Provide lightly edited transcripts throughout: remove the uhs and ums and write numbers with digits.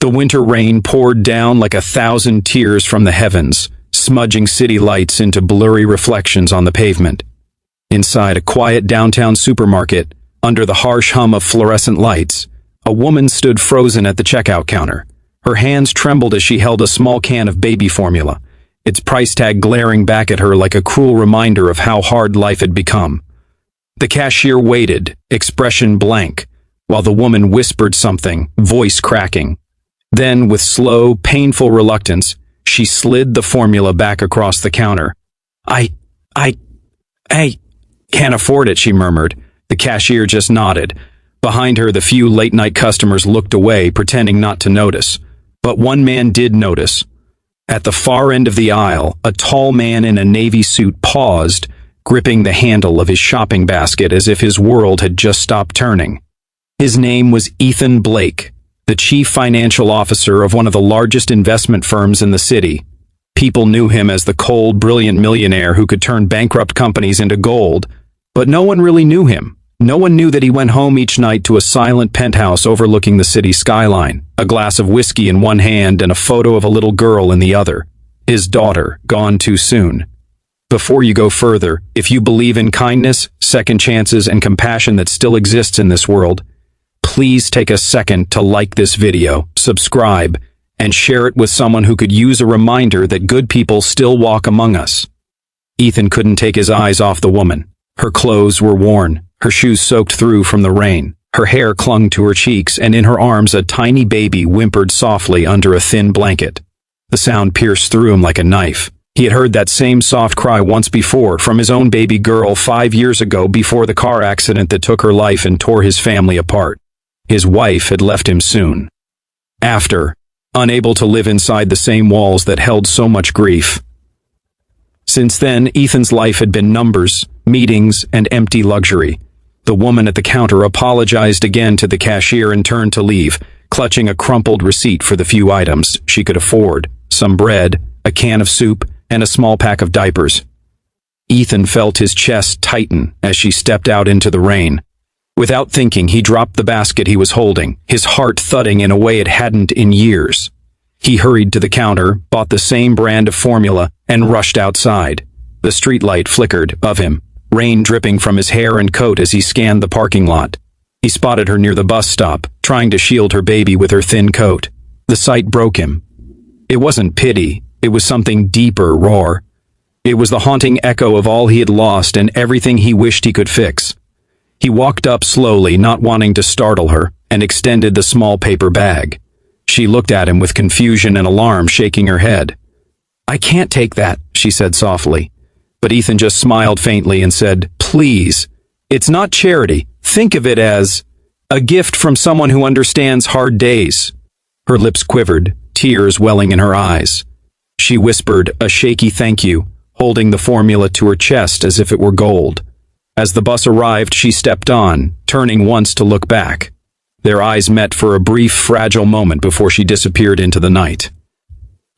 The winter rain poured down like 1,000 tears from the heavens, smudging city lights into blurry reflections on the pavement. Inside a quiet downtown supermarket, under the harsh hum of fluorescent lights, a woman stood frozen at the checkout counter. Her hands trembled as she held a small can of baby formula, its price tag glaring back at her like a cruel reminder of how hard life had become. The cashier waited, expression blank, while the woman whispered something, voice cracking. Then, with slow, painful reluctance, she slid the formula back across the counter. I can't afford it, she murmured. The cashier just nodded. Behind her, the few late-night customers looked away, pretending not to notice. But one man did notice. At the far end of the aisle, a tall man in a navy suit paused, gripping the handle of his shopping basket as if his world had just stopped turning. His name was Ethan Blake, the chief financial officer of one of the largest investment firms in the city. People knew him as the cold, brilliant millionaire who could turn bankrupt companies into gold, but no one really knew him. No one knew that he went home each night to a silent penthouse overlooking the city skyline, a glass of whiskey in one hand and a photo of a little girl in the other. His daughter, gone too soon. Before you go further, if you believe in kindness, second chances, and compassion that still exists in this world, please take a second to like this video, subscribe, and share it with someone who could use a reminder that good people still walk among us. Ethan couldn't take his eyes off the woman. Her clothes were worn, her shoes soaked through from the rain. Her hair clung to her cheeks, and in her arms a tiny baby whimpered softly under a thin blanket. The sound pierced through him like a knife. He had heard that same soft cry once before from his own baby girl 5 years ago before the car accident that took her life and tore his family apart. His wife had left him soon. After, unable to live inside the same walls that held so much grief. Since then, Ethan's life had been numbers, meetings, and empty luxury. The woman at the counter apologized again to the cashier and turned to leave, clutching a crumpled receipt for the few items she could afford: some bread, a can of soup, and a small pack of diapers. Ethan felt his chest tighten as she stepped out into the rain. Without thinking, he dropped the basket he was holding, his heart thudding in a way it hadn't in years. He hurried to the counter, bought the same brand of formula, and rushed outside. The streetlight flickered above him, rain dripping from his hair and coat as he scanned the parking lot. He spotted her near the bus stop, trying to shield her baby with her thin coat. The sight broke him. It wasn't pity, it was something deeper, raw. It was the haunting echo of all he had lost and everything he wished he could fix. He walked up slowly, not wanting to startle her, and extended the small paper bag. She looked at him with confusion and alarm, shaking her head. "I can't take that," she said softly. But Ethan just smiled faintly and said, "Please, it's not charity. Think of it as a gift from someone who understands hard days." Her lips quivered, tears welling in her eyes. She whispered a shaky thank you, holding the formula to her chest as if it were gold. As the bus arrived, she stepped on, turning once to look back. Their eyes met for a brief, fragile moment before she disappeared into the night.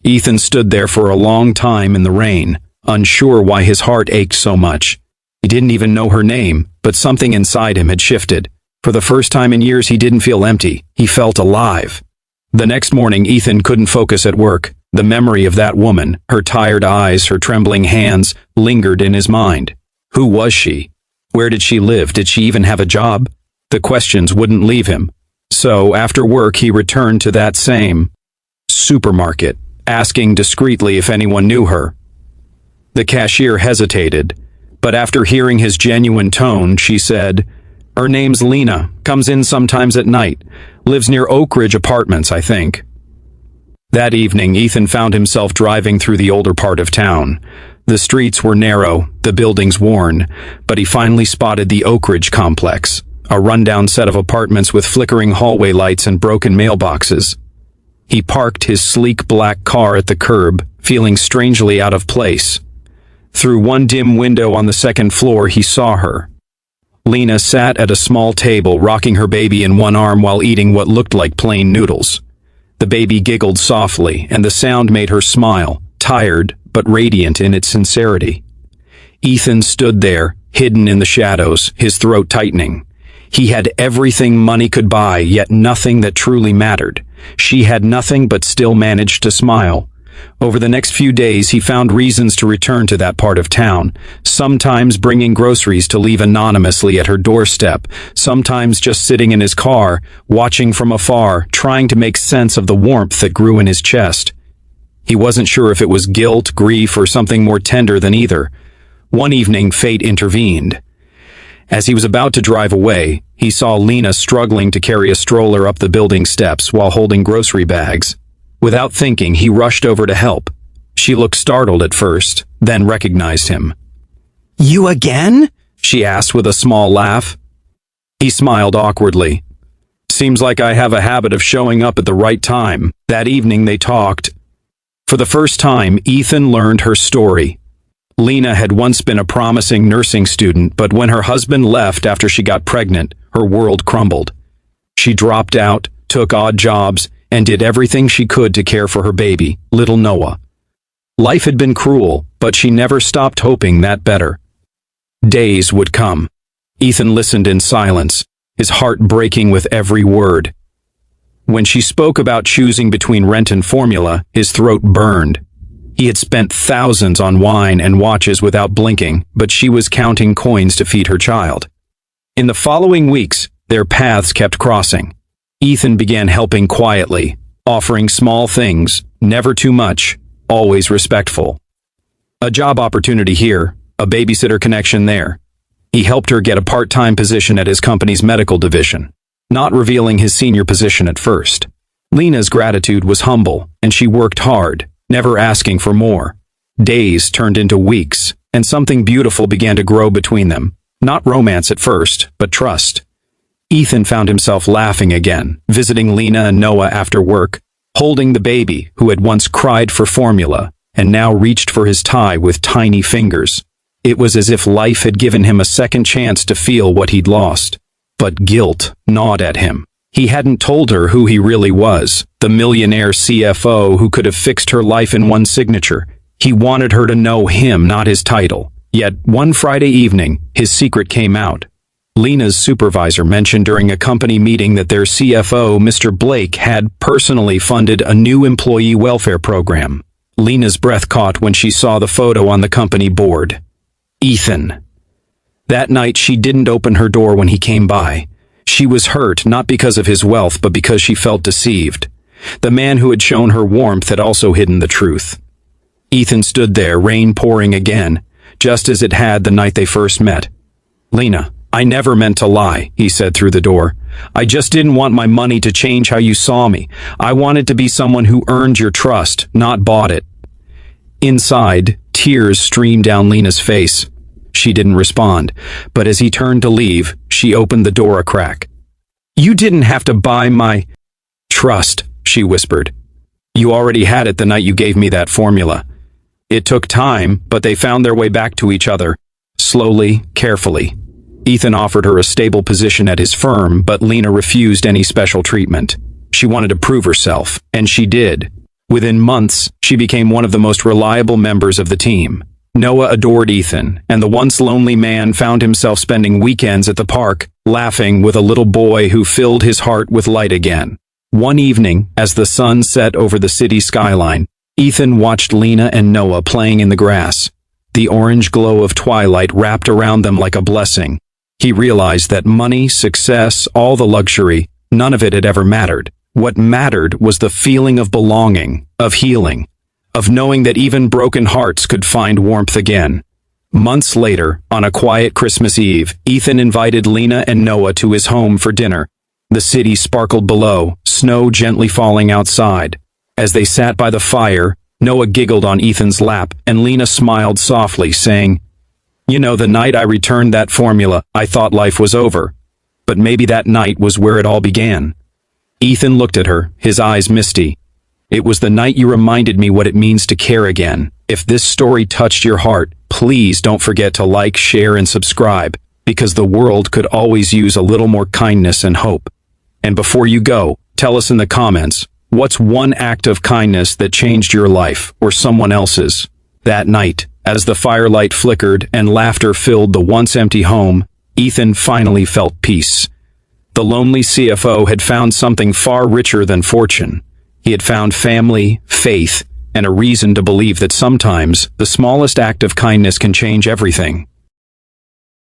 Ethan stood there for a long time in the rain, unsure why his heart ached so much. He didn't even know her name, but something inside him had shifted. For the first time in years, he didn't feel empty. He felt alive. The next morning, Ethan couldn't focus at work. The memory of that woman, her tired eyes, her trembling hands, lingered in his mind. Who was she? Where did she live? Did she even have a job? The questions wouldn't leave him. So, after work, he returned to that same supermarket, asking discreetly if anyone knew her. The cashier hesitated, but after hearing his genuine tone, she said, "Her name's Lena, comes in sometimes at night, lives near Oak Ridge Apartments, I think." That evening, Ethan found himself driving through the older part of town. The streets were narrow, the buildings worn, but he finally spotted the Oak Ridge complex, a rundown set of apartments with flickering hallway lights and broken mailboxes. He parked his sleek black car at the curb, feeling strangely out of place. Through one dim window on the second floor, he saw her. Lena sat at a small table, rocking her baby in one arm while eating what looked like plain noodles. The baby giggled softly, and the sound made her smile, tired but radiant in its sincerity. Ethan stood there, hidden in the shadows, his throat tightening. He had everything money could buy, yet nothing that truly mattered. She had nothing but still managed to smile. Over the next few days, he found reasons to return to that part of town, sometimes bringing groceries to leave anonymously at her doorstep, sometimes just sitting in his car, watching from afar, trying to make sense of the warmth that grew in his chest. He wasn't sure if it was guilt, grief, or something more tender than either. One evening, fate intervened. As he was about to drive away, he saw Lena struggling to carry a stroller up the building steps while holding grocery bags. Without thinking, he rushed over to help. She looked startled at first, then recognized him. "You again?" she asked with a small laugh. He smiled awkwardly. "Seems like I have a habit of showing up at the right time." That evening they talked. For the first time, Ethan learned her story. Lena had once been a promising nursing student, but when her husband left after she got pregnant, her world crumbled. She dropped out, took odd jobs, and did everything she could to care for her baby, little Noah. Life had been cruel, but she never stopped hoping that better. Days would come. Ethan listened in silence, his heart breaking with every word. When she spoke about choosing between rent and formula, his throat burned. He had spent thousands on wine and watches without blinking, but she was counting coins to feed her child. In the following weeks, their paths kept crossing. Ethan began helping quietly, offering small things, never too much, always respectful. A job opportunity here, a babysitter connection there. He helped her get a part-time position at his company's medical division, not revealing his senior position at first. Lena's gratitude was humble, and she worked hard, never asking for more. Days turned into weeks, and something beautiful began to grow between them. Not romance at first, but trust. Ethan found himself laughing again, visiting Lena and Noah after work, holding the baby who had once cried for formula and now reached for his tie with tiny fingers. It was as if life had given him a second chance to feel what he'd lost. But guilt gnawed at him. He hadn't told her who he really was, the millionaire CFO who could have fixed her life in one signature. He wanted her to know him, not his title. Yet, one Friday evening, his secret came out. Lena's supervisor mentioned during a company meeting that their CFO, Mr. Blake, had personally funded a new employee welfare program. Lena's breath caught when she saw the photo on the company board. Ethan. That night, she didn't open her door when he came by. She was hurt, not because of his wealth, but because she felt deceived. The man who had shown her warmth had also hidden the truth. Ethan stood there, rain pouring again, just as it had the night they first met. "Lena, I never meant to lie," he said through the door. "I just didn't want my money to change how you saw me. I wanted to be someone who earned your trust, not bought it." Inside, tears streamed down Lena's face. She didn't respond, but as he turned to leave, she opened the door a crack. "You didn't have to buy my trust," she whispered. "You already had it the night you gave me that formula." It took time, but they found their way back to each other, slowly, carefully. Ethan offered her a stable position at his firm, but Lena refused any special treatment. She wanted to prove herself, and she did. Within months, she became one of the most reliable members of the team. Noah adored Ethan, and the once lonely man found himself spending weekends at the park, laughing with a little boy who filled his heart with light again. One evening, as the sun set over the city skyline, Ethan watched Lena and Noah playing in the grass. The orange glow of twilight wrapped around them like a blessing. He realized that money, success, all the luxury, none of it had ever mattered. What mattered was the feeling of belonging, of healing, of knowing that even broken hearts could find warmth again. Months later, on a quiet Christmas Eve, Ethan invited Lena and Noah to his home for dinner. The city sparkled below, snow gently falling outside. As they sat by the fire, Noah giggled on Ethan's lap, and Lena smiled softly, saying, "You know, the night I returned that formula, I thought life was over. But maybe that night was where it all began." Ethan looked at her, his eyes misty. "It was the night you reminded me what it means to care again. If this story touched your heart, please don't forget to like, share, and subscribe, because the world could always use a little more kindness and hope. And before you go, tell us in the comments, what's one act of kindness that changed your life or someone else's?" That night, as the firelight flickered and laughter filled the once empty home, Ethan finally felt peace. The lonely CFO had found something far richer than fortune. He had found family, faith, and a reason to believe that sometimes the smallest act of kindness can change everything.